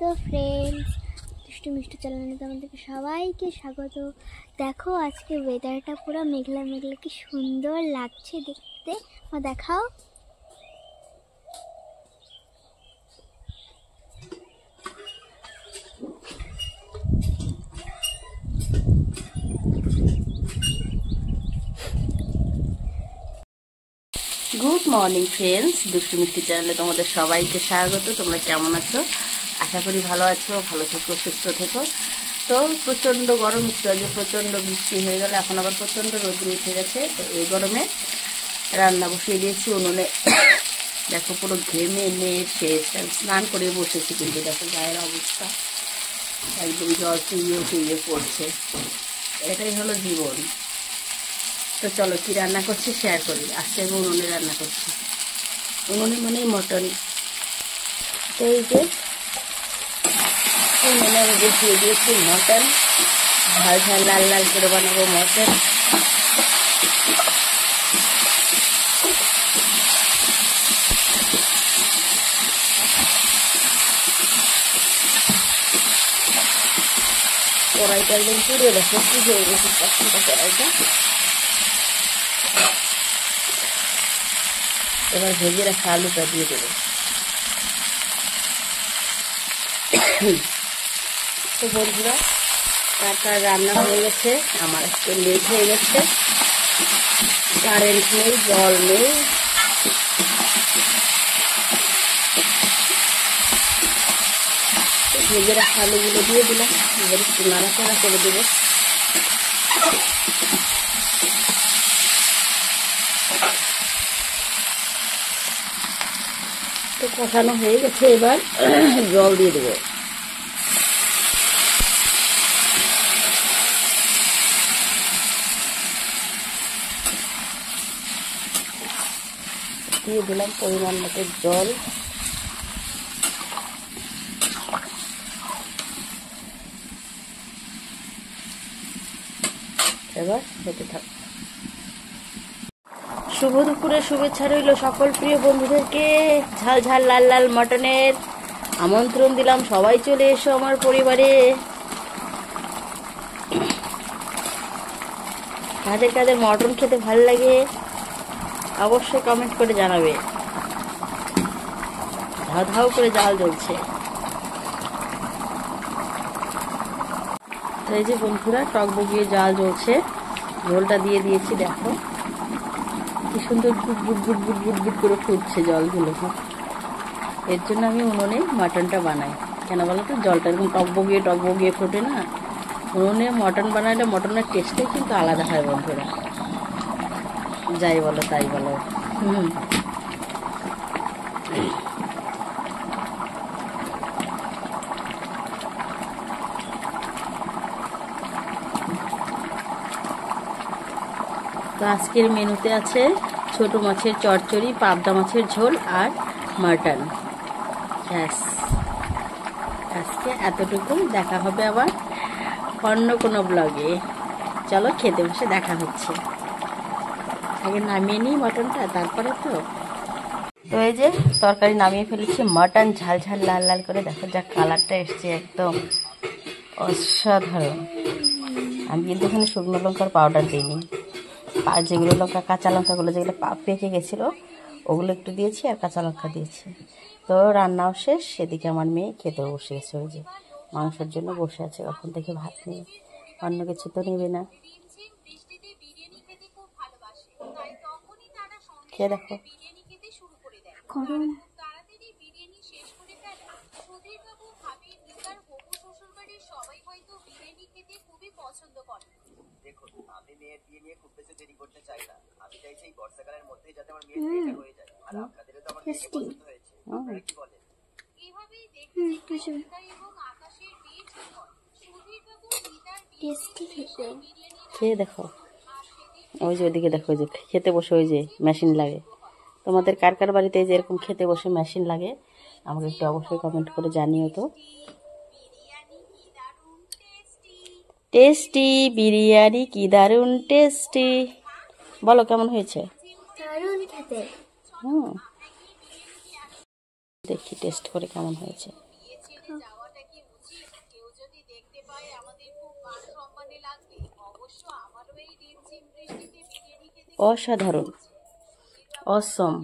তো ফ্রেন্ডস, দুষ্টু মিষ্টি চ্যানেলে তোমাদেরকে সবাইকে স্বাগত। দেখো আজকে ওয়েদারটা পুরো মেঘলা মেঘলা, কি সুন্দর লাগছে দেখতে। দেখাও। গুড মর্নিং ফ্রেন্ডস, দুষ্টু মিষ্টি চ্যানেলে তোমাদের সবাইকে স্বাগত। তোমরা কেমন আছো? আশা করি ভালো আছো, ভালো থেকো, সুস্থ থেকো। তো প্রচণ্ড গরম, একটু আগে প্রচণ্ড বৃষ্টি হয়ে গেল, এখন আবার প্রচণ্ড রোদ্র উঠে গেছে। তো এই গরমে রান্না বসিয়ে দিয়েছি উনুনে। দেখো পুরো ঘেমে মেয়ে শেষ, স্নান করে বসেছি, কিন্তু দেখো গায়ের অবস্থা একদম জল চুইয়ে চুইয়ে পড়ছে। এটাই হলো জীবন। তো চলো কি রান্না করছি শেয়ার করি। আজকে আমি উনুনে রান্না করছি, উনুনে মানে মটন। তো এই যে উনুনে আমি বসিয়ে দিয়েছি মটন, ঝাল ঝাল লাল লাল করে বানাবো মটন। কড়াইটা একদম পুড়ে দেখো কি হয়ে গেছে কড়াইটা। এবার ভেজে রাখা আলুটা দিয়ে দেবো। তো বন্ধুরা, তার রান্না হয়ে গেছে, আমার একটু লেট হয়ে গেছে। কারেন্ট নেই, জল নেই। ভেজে রাখা আলুগুলো দিয়ে দিলাম, এবার একটু নাড়াচাড়া করে দেবো। তো কষানো হয়ে গেছে, এবার জল দিয়ে দেবো। দিয়ে দিলাম পরিমাণ মতো জল। এবার হতে থাক। শুভ দুপুরে শুভেচ্ছা রইল সকল প্রিয় বন্ধুদেরকে। ঝাল ঝাল লাল লাল মটনের আমন্ত্রণ দিলাম, সবাই চলে এসো আমার পরিবারে। কাদের কাদের মটন খেতে ভালো লাগে অবশ্যই কমেন্ট করে জানাবে। ধাও ধাও করে জাল জ্বলছে। তো এই যে বন্ধুরা, টক বগিয়ে জাল জ্বলছে, ঝোলটা দিয়ে দিয়েছি। দেখো কি সুন্দর গুট গুট গুট গুট গুট গুট করে ফুটছে জলগুলো। এর জন্য আমি উনুনে মাটনটা বানাই। কেন বলো তো, জলটা এরকম টক বগিয়ে ফোটে না। উনুনে মটন বানাইলে মটনের টেস্টটাই কিন্তু আলাদা হয় বন্ধুরা, যাই বলো তাই বলো। তো আজকের মেনুতে আছে ছোট মাছের চচ্চড়ি, পাবদা মাছের ঝোল আর মাটন। ব্যাস, আজকে এতটুকু। দেখা হবে আবার অন্য কোনো ব্লগে। চলো খেতে বসে দেখা হচ্ছে। আগে নামিয়ে নিই মটনটা, তারপরে তো এই যে তরকারি নামিয়ে ফেলেছি। মটন ঝাল ঝাল লাল লাল করে, দেখো যা কালারটা এসছে, একদম অসাধারণ। আমি কিন্তু এখানে শুকনো লঙ্কার পাউডার দিইনি, আর যেগুলো লঙ্কা, কাঁচা লঙ্কাগুলো যেগুলো পেকে গেছিলো ওগুলো একটু দিয়েছি, আর কাঁচা লঙ্কা দিয়েছি। তো রান্নাও শেষ, সেদিকে আমার মেয়ে খেতেও বসে গেছে। ওই যে মাংসের জন্য বসে আছে, কখন থেকে ভাত নিয়ে, অন্য কিছু তো নেবে না। খেয়ে দেখো। দেখুন, আমি মেয়ের বিয়ে নিয়ে খুব বেশি দেরি করতে চাই না। আমি চাইছি এই বর্ষাকালের মধ্যেই যাতে আমার মেয়ের বিয়েটা হয়ে যায়। আর আপনাদেরও তো আমার মেয়েকে পছন্দ হয়েছে, আপনারা কি বলেন? এভাবেই দেখতে এবং আকাশের বীজ টেস্টি খেতে। খেয়ে দেখো। ওই যে ওইদিকে দেখো, ওই যে খেতে বসে ওই যে মেশিন লাগে। তোমাদের কার কার বাড়িতে যে এরকম খেতে বসে মেশিন লাগে আমাকে একটু অবশ্যই কমেন্ট করে জানিও তো। টেস্টি বিরিয়ানি, কি দারুণ টেস্টি। বলো কেমন হয়েছে? দারুণ খেতে। দেখি টেস্ট করে কেমন হয়েছে। অসাধারণ, অসম।